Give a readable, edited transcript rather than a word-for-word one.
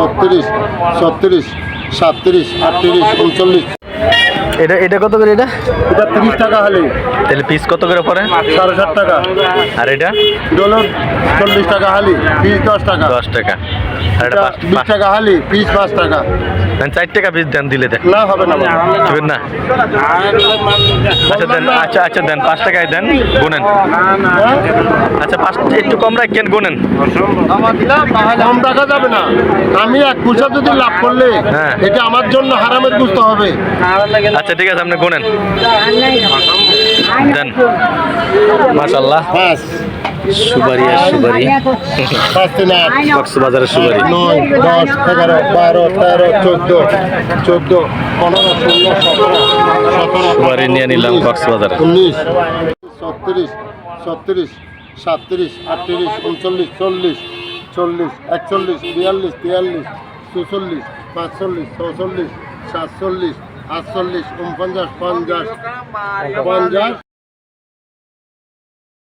ছত্রিশ, ছত্রিশ, সাতত্রিশ, আটত্রিশ, 39। এটা কত করে এটা? এটা 30 টাকা হালি। তাহলে পিস কত করে পড়ে? 7.5 টাকা। আর এটা ডলো 40 টাকা হালি, পিস 10 টাকা। 10 টাকা। আর এটা 20 টাকা হালি, পিস 5 টাকা। 4 টাকা পিস দেন দিলে দেন। না হবে না, দিবেন না? আচ্ছা দেন, আচ্ছা দেন 5 টাকায় দেন, গুনেন। আচ্ছা 5 একটু কম রাখেন, গুনেন। কম রাখা যাবে না। আমি 1 পয়সা যদি লাভ করলে এটা আমার জন্য হারামের বুঝতে হবে। আচ্ছা ঠিক আছে, আপনি গুনেন দেন। মাশাআল্লাহ, সুপারি আর সুপারি, কক্সবাজারের সুপারি। 9, 10, 11, 12, 13, 14, 14, 15, 16, 17, 17, সুপারি নিয়ে নিলাম কক্সবাজার। 19, 36, 37, 37, 38, 39, 40, 40, 41, 42, 43, 44, 45, 46, 47, 48, 49, 50, 50,